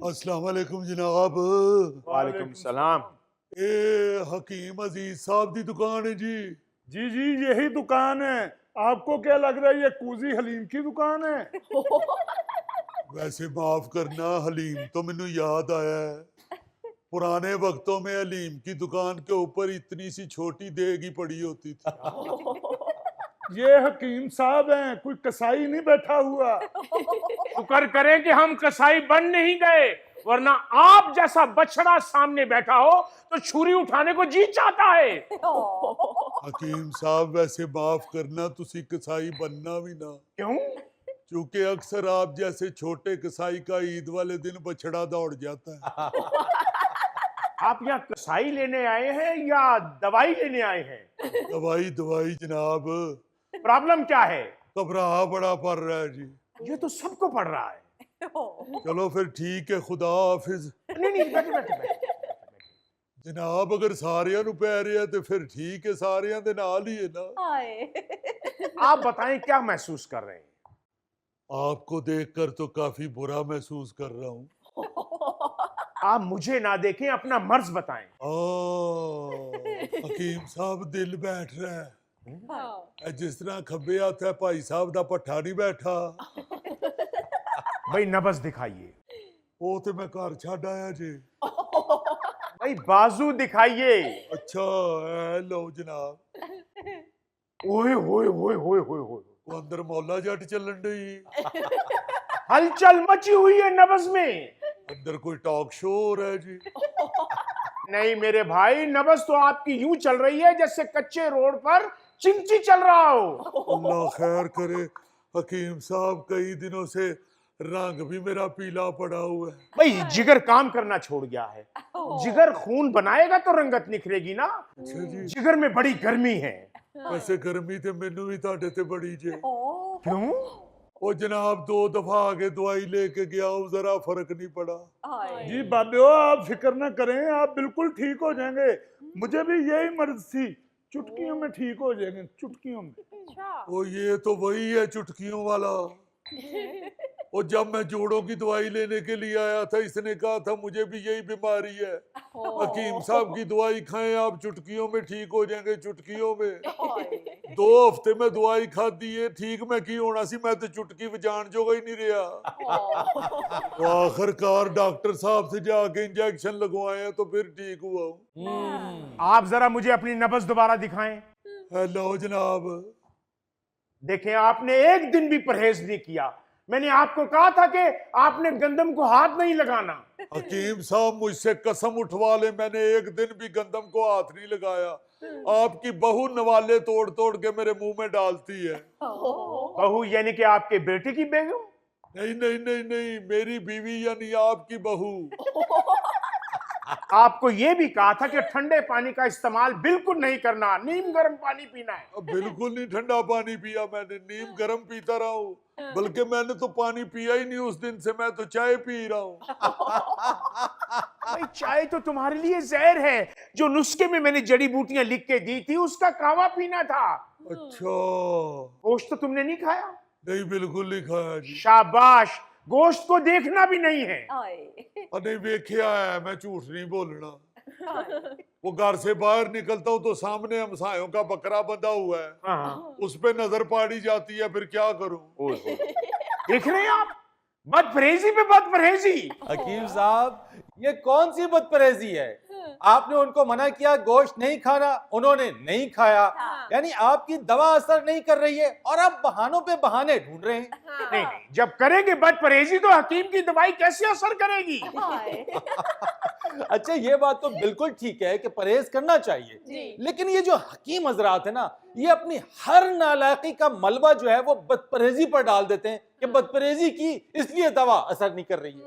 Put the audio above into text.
अस्सलाम वालेकुम जनाब। वालेकुम सलाम। ए हकीम अजीज साहब दी दुकान है जी। जी जी यही दुकान है। आपको क्या लग रहा है ये कूजी हलीम की दुकान है? वैसे माफ करना हलीम तो मैनू याद आया है, पुराने वक्तों में हलीम की दुकान के ऊपर इतनी सी छोटी देग ही पड़ी होती थी। ये हकीम साहब हैं, कोई कसाई नहीं बैठा हुआ। शुक्र करें कि हम कसाई बन नहीं गए, वरना आप जैसा बछड़ा सामने बैठा हो तो छुरी उठाने को जी चाहता है। हकीम साहब वैसे माफ करना, तुसी कसाई बनना भी ना, क्यों? क्योंकि अक्सर आप जैसे छोटे कसाई का ईद वाले दिन बछड़ा दौड़ जाता है। आप यहाँ कसाई लेने आए हैं या दवाई लेने आए हैं? दवाई दवाई जनाब। प्रॉब्लम क्या है? घबरा बड़ा पड़ रहा है जी। ये तो सबको पड़ रहा है। चलो फिर ठीक है, खुदा हाफिज। नहीं नहीं, बैठे बैठे बैठे। जनाब अगर सारियां नु पै रहे हैं तो फिर ठीक है, सारियां दे नाल ही है ना। आप बताएं क्या महसूस कर रहे हैं? आपको देखकर तो काफी बुरा महसूस कर रहा हूँ। आप मुझे ना देखें, अपना मर्ज बताएं। हकीम साहब दिल बैठ रहा है, जिस तरह खब्बे हाथ है भाई साहब दा पट्ठा नहीं बैठा। भाई नब्ज दिखाइए। वो तो मैं घर छड़ आया जी। भाई बाजू दिखाइए। अच्छा ए लो जनाब। ओए होए होए होए होए होए। वो अंदर मौला जट चलन रही, हलचल मची हुई है नब्ज में। अंदर कोई टॉक शो हो रहा है जी। नहीं मेरे भाई, नब्ज तो आपकी यूं चल रही है जैसे कच्चे रोड पर चिंची चल रहा हो। अल्लाह खैर करे। हकीम साहब कई दिनों से रंग भी मेरा पीला पड़ा हुआ है। भाई जिगर काम करना छोड़ गया है। जिगर खून बनाएगा तो रंगत निखरेगी ना। अच्छा जी। जिगर में बड़ी गर्मी है। वैसे गर्मी ते मैनू भी ताड़े ते बड़ी जे। क्यों? ओ जनाब 2 दफा आगे दवाई लेके गया हूँ, जरा फर्क नहीं पड़ा। जी बाबे आप फिक्र ना करें, आप बिल्कुल ठीक हो जाएंगे। मुझे भी यही मर्ज थी, चुटकियों में ठीक हो जाएंगे, चुटकियों में। ओ ये तो वही है चुटकियों वाला। और जब मैं जोड़ों की दवाई लेने के लिए आया था, इसने कहा था मुझे भी यही बीमारी है। हकीम साहब की दवाई खाएं आप, चुटकियों में ठीक हो जाएंगे, चुटकियों में। 2 हफ्ते में दवाई खाती है, ठीक मैं की होना सी, मैं तो चुटकी बजान जोगा ही नहीं रहा। तो आखिरकार डॉक्टर साहब से जाके इंजेक्शन लगवाए हैं तो फिर ठीक हुआ हूँ। आप जरा मुझे अपनी नब्ज दोबारा दिखाएं। हेलो जनाब। देखें, आपने एक दिन भी परहेज नहीं किया। मैंने आपको कहा था कि आपने गंदम को हाथ नहीं लगाना। हकीम साहब मुझसे कसम उठवा ले, मैंने एक दिन भी गंदम को हाथ नहीं लगाया। आपकी बहू नवाले तोड़ तोड़ के मेरे मुंह में डालती है। बहू यानी कि आपके बेटे की बेगम? नहीं नहीं नहीं नहीं, मेरी बीवी यानी आपकी बहू। आपको यह भी कहा था कि ठंडे पानी का इस्तेमाल बिल्कुल नहीं करना, नीम गर्म पानी पीना है। अब बिल्कुल नहीं ठंडा पानी पिया मैंने, नीम गर्म पीता रहा हूँ। बल्कि मैंने तो पानी पिया ही नहीं उस दिन से, मैं तो चाय पी रहा हूँ। भाई चाय तो तुम्हारे लिए जहर है। जो नुस्खे में मैंने जड़ी बूटियां लिख के दी थी उसका कावा पीना था। अच्छा। गोश्त तो तुमने नहीं खाया? नहीं बिल्कुल नहीं खाया जी। शाबाश, गोश्त को देखना भी नहीं है। नहीं वेख्या है, मैं झूठ नहीं बोलना। वो घर से बाहर निकलता हूँ तो सामने हमसायों का बकरा बंधा हुआ है, हाँ। उस पे नजर पाड़ी जाती है, फिर क्या करूं। देख रहे हैं आप, बदपरहेजी पे बदपरहेजी। हकीम साहब ये कौन सी बदपरहेजी है? आपने उनको मना किया गोश्त नहीं खाना, उन्होंने नहीं खाया। यानी आपकी दवा असर नहीं कर रही है और आप बहानों पे बहाने ढूंढ रहे हैं। नहीं नहीं, जब करेंगे बदपरहेजी तो हकीम की दवाई कैसे असर करेगी? अच्छा ये बात तो बिल्कुल ठीक है कि परहेज करना चाहिए, लेकिन ये जो हकीम हजरात है ना, ये अपनी हर नालायकी का मलबा जो है वो बदपरहेजी पर डाल देते हैं कि बदपरहेजी की इसलिए दवा असर नहीं कर रही है।